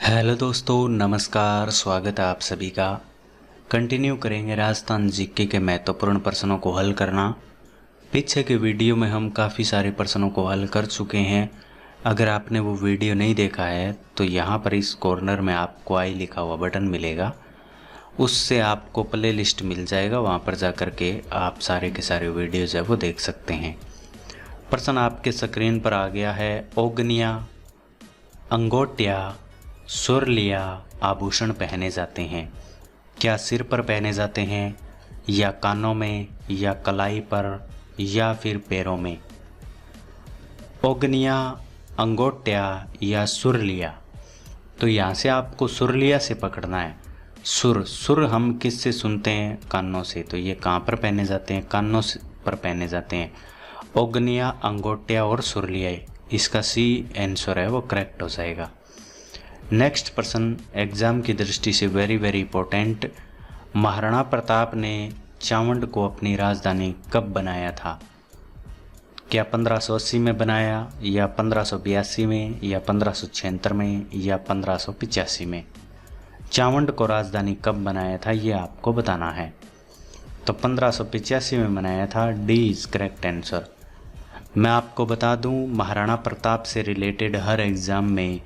Hello दोस्तों, नमस्कार। स्वागत है आप सभी का। कंटिन्यू करेंगे राजस्थान जीके के महत्वपूर्ण प्रश्नों को हल करना। पीछे के वीडियो में हम काफ़ी सारे प्रश्नों को हल कर चुके हैं। अगर आपने वो वीडियो नहीं देखा है तो यहाँ पर इस कॉर्नर में आपको आई लिखा हुआ बटन मिलेगा, उससे आपको प्ले लिस्ट मिल जाएगा। वहाँ पर जा कर के आप सारे के सारे वीडियोज़ है वो देख सकते हैं। प्रश्न आपके स्क्रीन पर आ गया है। ओगनिया, अंगोटिया, सुरलिया आभूषण पहने जाते हैं। क्या सिर पर पहने जाते हैं, या कानों में, या कलाई पर, या फिर पैरों में? ओगनिया, अंगोटिया या सुरलिया? तो यहाँ से आपको सुरलिया से पकड़ना है। सुर हम किस से सुनते हैं? कानों से। तो ये कहाँ पर पहने जाते हैं? कानों पर पहने जाते हैं। ओगनिया, अंगोटिया और सुरलिया, इसका सी आंसर है वो करेक्ट हो जाएगा। नेक्स्ट प्रश्न एग्जाम की दृष्टि से वेरी इंपॉर्टेंट। महाराणा प्रताप ने चावंड को अपनी राजधानी कब बनाया था? क्या 1580 में बनाया, या 1582 में, या 1576 में, या 1585 में? चावंड को राजधानी कब बनाया था ये आपको बताना है। तो 1585 में बनाया था। D is correct answer. मैं आपको बता दूं, महाराणा प्रताप से रिलेटेड हर एग्ज़ाम में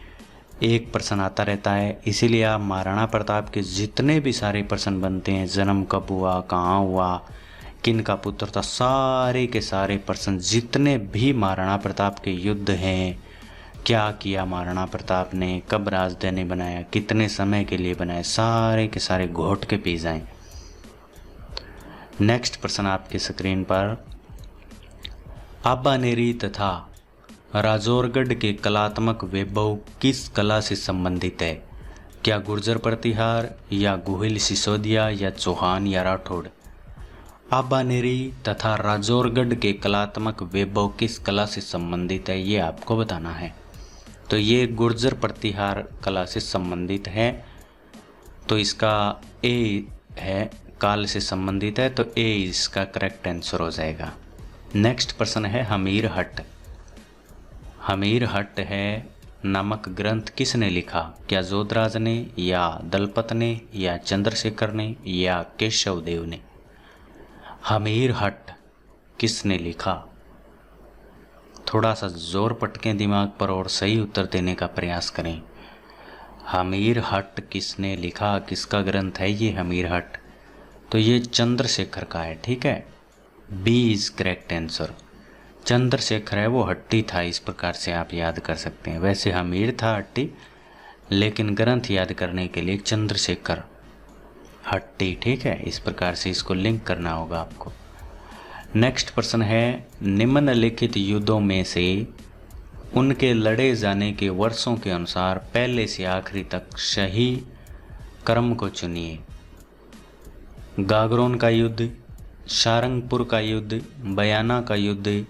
एक प्रश्न आता रहता है, इसीलिए आप महाराणा प्रताप के जितने भी सारे प्रश्न बनते हैं, जन्म कब हुआ, कहाँ हुआ, किन का पुत्र था, सारे के सारे प्रश्न जितने भी महाराणा प्रताप के युद्ध हैं, क्या किया महाराणा प्रताप ने, कब राजधानी बनाया, कितने समय के लिए बनाया, सारे के सारे घोट के पी जाएं। नेक्स्ट प्रश्न आपके स्क्रीन पर। आबानेरी तथा राजौरगढ़ के कलात्मक वैभव किस कला से संबंधित है? क्या गुर्जर प्रतिहार, या गोहिल सिसोदिया, या चौहान, या राठौड़? आबानेरी तथा राजौरगढ़ के कलात्मक वैभव किस कला से संबंधित है ये आपको बताना है। तो ये गुर्जर प्रतिहार कला से संबंधित है। तो इसका ए है, काल से संबंधित है, तो ए इसका करेक्ट आंसर हो जाएगा। नेक्स्ट प्रश्न है हमीर हट। हमीर हट है नामक ग्रंथ किसने लिखा? क्या जोधराज ने, या दलपत ने, या चंद्रशेखर ने, या केशव देव ने? हमीर हट किसने लिखा? थोड़ा सा जोर पटकें दिमाग पर और सही उत्तर देने का प्रयास करें। हमीर हट किसने लिखा? किसका ग्रंथ है ये हमीर हट? तो ये चंद्रशेखर का है। ठीक है, B is correct answer. Chandrashekhar है वो हट्टी था, इस प्रकार से आप याद कर सकते हैं। वैसे हमीर था हट्टी, लेकिन ग्रंथ याद करने के लिए चंद्रशेखर हट्टी। ठीक है, इस प्रकार से इसको लिंक करना होगा आपको। नेक्स्ट प्रश्न है निम्नलिखित युद्धों में से उनके लड़े जाने के वर्षों के अनुसार पहले से आखिरी तक सही क्रम को चुनिए। गागरोन का युद्ध, सारंगपुर का युद्ध, बयाना का युद्ध,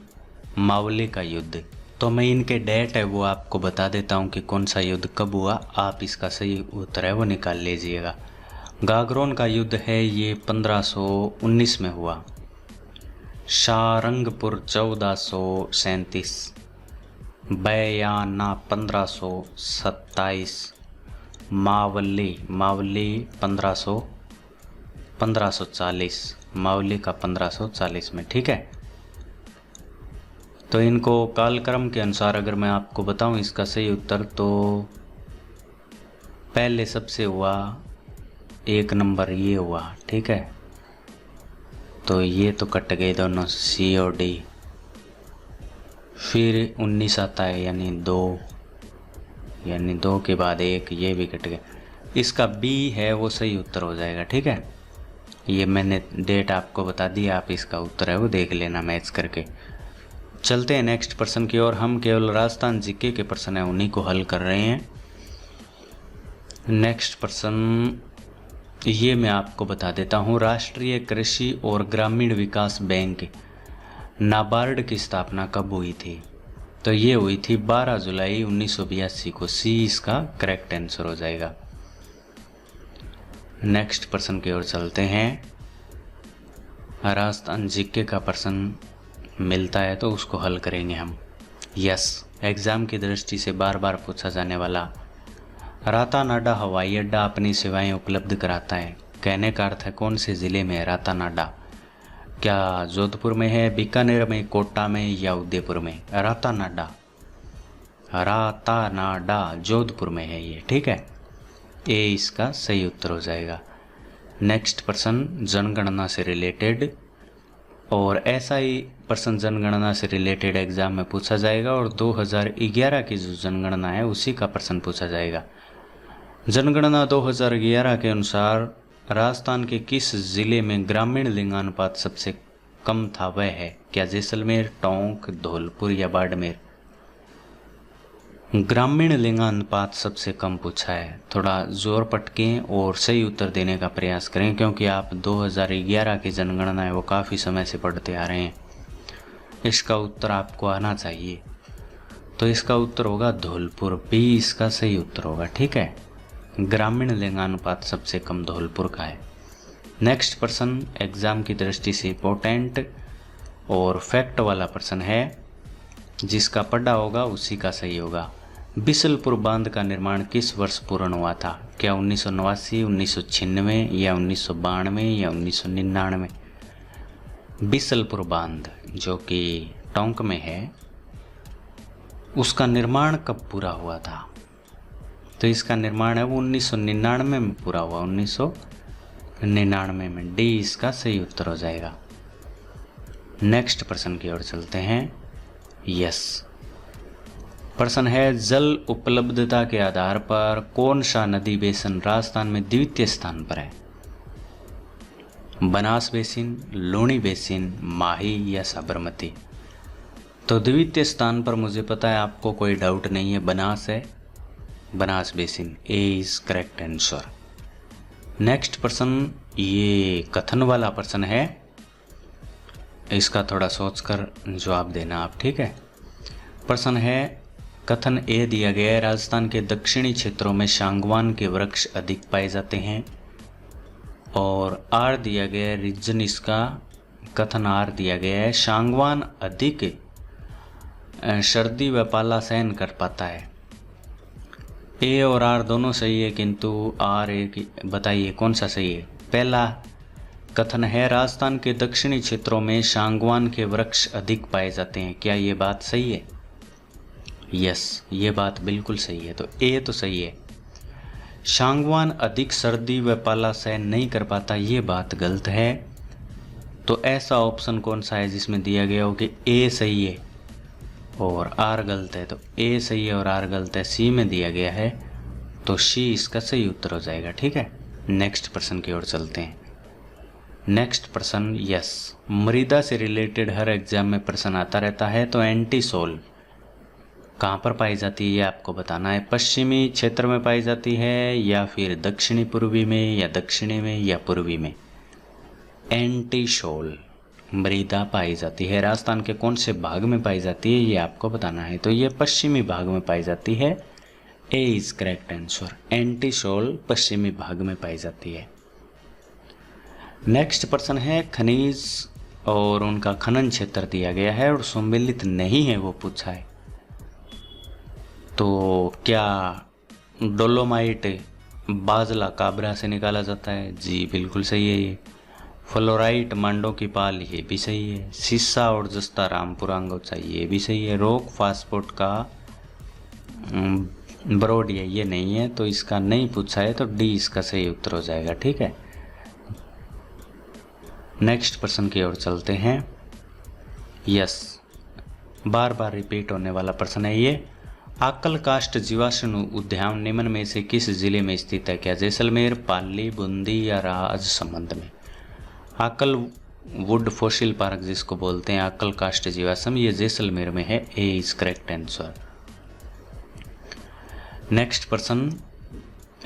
मावली का युद्ध। तो मैं इनके डेट है वो आपको बता देता हूँ कि कौन सा युद्ध कब हुआ। आप इसका सही उत्तर है वो निकाल लीजिएगा। गागरोन का युद्ध है ये 1519 में हुआ। सारंगपुर 1437, बयाना 1527, मावली 1540, मावली का 1540 में। ठीक है, तो इनको कालक्रम के अनुसार अगर मैं आपको बताऊं इसका सही उत्तर, तो पहले सबसे हुआ 1 नंबर ये हुआ। ठीक है, तो ये तो कट गए दोनों, सी और डी। फिर 19 आता है, यानी 2 के बाद 1, ये भी कट गया। इसका बी है वो सही उत्तर हो जाएगा। ठीक है, ये मैंने डेट आपको बता दी, आप इसका उत्तर है वो देख लेना मैच करके। चलते हैं नेक्स्ट प्रश्न की ओर। हम केवल राजस्थान जीके के प्रश्न है उन्हीं को हल कर रहे हैं। नेक्स्ट प्रश्न ये मैं आपको बता देता हूँ। राष्ट्रीय कृषि और ग्रामीण विकास बैंक नाबार्ड की स्थापना कब हुई थी? तो ये हुई थी 12 जुलाई 1982 को। सी इसका करेक्ट आंसर हो जाएगा। नेक्स्ट प्रश्न की ओर चलते हैं। राजस्थान जीके का प्रश्न मिलता है तो उसको हल करेंगे हम। यस, एग्ज़ाम की दृष्टि से बार बार पूछा जाने वाला रातानाडा हवाई अड्डा अपनी सेवाएं उपलब्ध कराता है। कहने का अर्थ है कौन से ज़िले में है रातानाडा? क्या जोधपुर में है, बीकानेर में, कोटा में या उदयपुर में? रातानाडा जोधपुर में है ये, ठीक है। ए इसका सही उत्तर हो जाएगा। नेक्स्ट प्रश्न जनगणना से रिलेटेड, और ऐसा ही प्रश्न जनगणना से रिलेटेड एग्जाम में पूछा जाएगा और 2011 की जो जनगणना है उसी का प्रश्न पूछा जाएगा। जनगणना 2011 के अनुसार राजस्थान के किस जिले में ग्रामीण लिंगानुपात सबसे कम था? वह है क्या जैसलमेर, टोंक, धौलपुर या बाड़मेर? ग्रामीण लिंगानुपात सबसे कम पूछा है। थोड़ा जोर पटकें और सही उत्तर देने का प्रयास करें, क्योंकि आप 2011 की जनगणना है वो काफ़ी समय से पढ़ते आ रहे हैं। इसका उत्तर आपको आना चाहिए। तो इसका उत्तर होगा धौलपुर, बी इसका सही उत्तर होगा, ठीक है। ग्रामीण लिंगानुपात सबसे कम धौलपुर का है। नेक्स्ट प्रश्न एग्जाम की दृष्टि से इम्पोर्टेंट और फैक्ट वाला प्रश्न है, जिसका पढ़ा होगा उसी का सही होगा। बिसलपुर बांध का निर्माण किस वर्ष पूर्ण हुआ था? क्या 1989, 1996 या 1992 या 1999? बिसलपुर बांध जो कि टोंक में है, उसका निर्माण कब पूरा हुआ था? तो इसका निर्माण है वो 1999 में पूरा हुआ, 1999 में। डी इसका सही उत्तर हो जाएगा। नेक्स्ट प्रश्न की ओर चलते हैं। यस, प्रश्न है जल उपलब्धता के आधार पर कौन सा नदी बेसिन राजस्थान में द्वितीय स्थान पर है? बनास बेसिन, लूणी बेसिन, माही या साबरमती? तो द्वितीय स्थान पर मुझे पता है, आपको कोई डाउट नहीं है, बनास है, Banas basin. A is correct answer. Next प्रश्न ये कथन वाला प्रश्न है, इसका थोड़ा सोचकर जवाब देना आप, ठीक है। प्रश्न है कथन ए दिया गया है राजस्थान के दक्षिणी क्षेत्रों में सांगवान के वृक्ष अधिक पाए जाते हैं, और आर दिया गया है रीजन, इसका कथन आर दिया गया है सांगवान अधिक सर्दी व पाला सहन कर पाता है। ए और आर दोनों सही है, किंतु आर एक बताइए कौन सा सही है? पहला कथन है राजस्थान के दक्षिणी क्षेत्रों में सांगवान के वृक्ष अधिक पाए जाते हैं, क्या ये बात सही है? यस, ये बात बिल्कुल सही है। तो ए तो सही है। सांगवान अधिक सर्दी व पाला सहन नहीं कर पाता, ये बात गलत है। तो ऐसा ऑप्शन कौन सा है जिसमें दिया गया हो कि ए सही है और आर गलत है? तो ए सही है और आर गलत है, सी में दिया गया है, तो सी इसका सही उत्तर हो जाएगा, ठीक है। नेक्स्ट प्रश्न की ओर चलते हैं। नेक्स्ट प्रश्न यस, मृदा से रिलेटेड हर एग्जाम में प्रश्न आता रहता है। तो एंटीसोल कहाँ पर पाई जाती है ये आपको बताना है। पश्चिमी क्षेत्र में पाई जाती है या फिर दक्षिणी पूर्वी में या दक्षिणी में या पूर्वी में? एंटीसोल मृदा पाई जाती है राजस्थान के कौन से भाग में पाई जाती है ये आपको बताना है। तो ये पश्चिमी भाग में पाई जाती है। ए इज करेक्ट आंसर। एंटीसोल पश्चिमी भाग में पाई जाती है। नेक्स्ट प्रश्न है खनिज और उनका खनन क्षेत्र दिया गया है और सम्मिलित नहीं है वो पूछा है। तो क्या डोलोमाइट बाजला काबरा से निकाला जाता है? जी बिल्कुल सही है ये। फ्लोराइट मांडो की पाल, ये भी सही है। सीसा और जस्ता रामपुरा अंगोचा, ये भी सही है। रॉक फास्फोर्ट का ब्रोड, ये नहीं है, तो इसका नहीं पूछा है, तो डी इसका सही उत्तर हो जाएगा, ठीक है। नेक्स्ट प्रश्न की ओर चलते हैं। यस, बार बार रिपीट होने वाला प्रश्न है ये। आकल काष्ठ जीवाश्म उद्यान निम्न में से किस जिले में स्थित है? क्या जैसलमेर, पाली, बूंदी या राजसमंद में? आकल वुड फॉसिल पार्क जिसको बोलते हैं, आकल काष्ठ जीवाश्म, ये जैसलमेर में है। ए इज करेक्ट आंसर। नेक्स्ट प्रश्न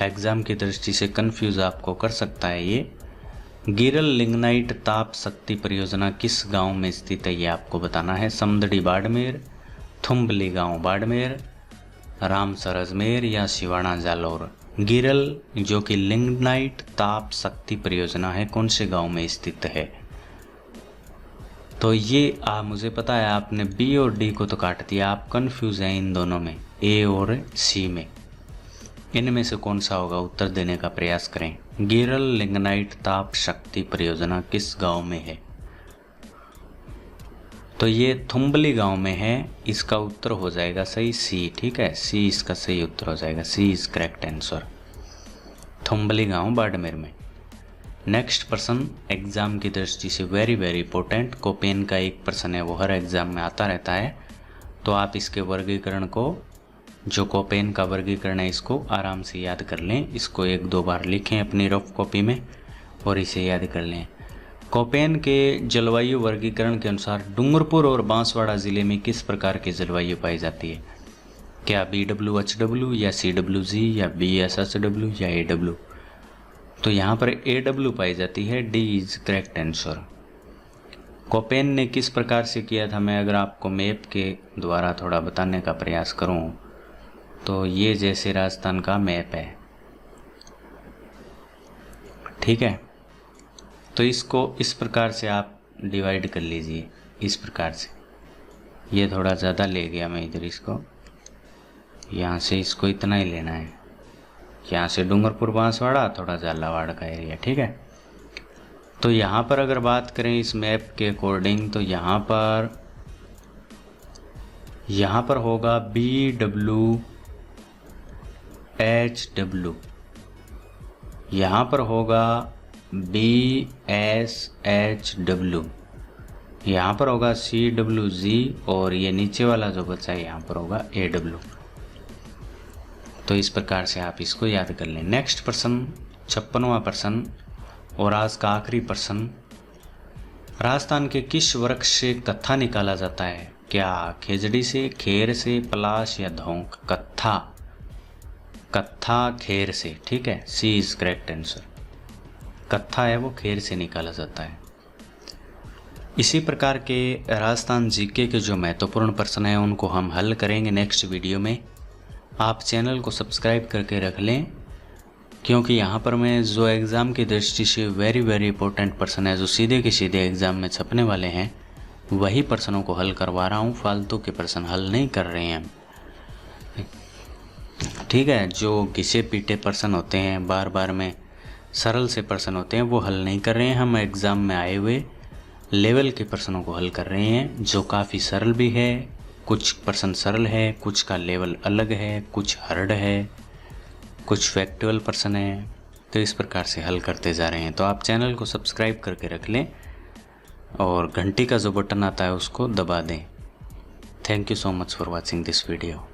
एग्जाम की दृष्टि से कंफ्यूज आपको कर सकता है ये। गिरल लिग्नाइट ताप शक्ति परियोजना किस गांव में स्थित है ये आपको बताना है। समदड़ी बाड़मेर, थुम्बली गांव बाड़मेर, रामसर अजमेर या सिवाना जालौर? गिरल जो कि लिग्नाइट ताप शक्ति परियोजना है कौन से गांव में स्थित है? तो ये मुझे पता है, आपने बी और डी को तो काट दिया, आप कंफ्यूज हैं इन दोनों में, ए और सी में। इनमें से कौन सा होगा, उत्तर देने का प्रयास करें। गिरल लिग्नाइट ताप शक्ति परियोजना किस गांव में है? तो ये थुम्बली गांव में है। इसका उत्तर हो जाएगा सही सी। ठीक है, सी इसका सही उत्तर हो जाएगा। सी इज करेक्ट आंसर। थुम्बली गांव बाड़मेर में। नेक्स्ट प्रश्न एग्जाम की दृष्टि से वेरी वेरी इंपॉर्टेंट। कोपेन का एक प्रश्न है, वो हर एग्जाम में आता रहता है, तो आप इसके वर्गीकरण को, जो कोपेन का वर्गीकरण है, इसको आराम से याद कर लें। इसको 1-2 बार लिखें अपनी रफ कॉपी में और इसे याद कर लें। कोपेन के जलवायु वर्गीकरण के अनुसार डूंगरपुर और बांसवाड़ा ज़िले में किस प्रकार की जलवायु पाई जाती है? क्या BWHW या CWG या BSHW या AW? तो यहाँ पर AW पाई जाती है। D is correct answer. Koppen ने किस प्रकार से किया था, मैं अगर आपको मैप के द्वारा थोड़ा बताने का प्रयास करूँ तो ये जैसे राजस्थान का मैप है, ठीक है, तो इसको इस प्रकार से आप डिवाइड कर लीजिए, इस प्रकार से। ये थोड़ा ज़्यादा ले गया मैं इधर, इसको यहाँ से इसको इतना ही लेना है, यहाँ से डूंगरपुर बांसवाड़ा, थोड़ा झालावाड़ का एरिया, ठीक है। तो यहाँ पर अगर बात करें इस मैप के अकॉर्डिंग, तो यहाँ पर होगा BWHW, यहाँ पर होगा BSHW, यहाँ पर होगा CWG और ये नीचे वाला जो बचा है यहाँ पर होगा AW। तो इस प्रकार से आप इसको याद कर लें। नेक्स्ट प्रश्न 56वां प्रश्न और आज का आखिरी प्रश्न। राजस्थान के किस वृक्ष से कत्था निकाला जाता है? क्या खेजड़ी से, खेर से, पलाश या धौंक? कत्था खेर से, ठीक है, सी इज करेक्ट आंसर। कत्था है वो खेर से निकाला जाता है। इसी प्रकार के राजस्थान जीके के जो महत्वपूर्ण प्रश्न हैं उनको हम हल करेंगे नेक्स्ट वीडियो में। आप चैनल को सब्सक्राइब करके रख लें, क्योंकि यहाँ पर मैं जो एग्ज़ाम की दृष्टि से वेरी वेरी इंपॉर्टेंट प्रश्न है, जो सीधे के सीधे एग्ज़ाम में छपने वाले हैं, वही प्रश्नों को हल करवा रहा हूँ। फालतू के प्रश्न हल नहीं कर रहे हैं, ठीक है। जो घिसे पीटे प्रश्न होते हैं, बार बार में सरल से प्रश्न होते हैं, वो हल नहीं कर रहे हैं। हम एग्ज़ाम में आए हुए लेवल के प्रश्नों को हल कर रहे हैं, जो काफ़ी सरल भी है। कुछ प्रश्न सरल है, कुछ का लेवल अलग है, कुछ हार्ड है, कुछ फैक्चुअल प्रश्न है। तो इस प्रकार से हल करते जा रहे हैं। तो आप चैनल को सब्सक्राइब करके रख लें और घंटी का जो बटन आता है उसको दबा दें। Thank you so much for watching this video.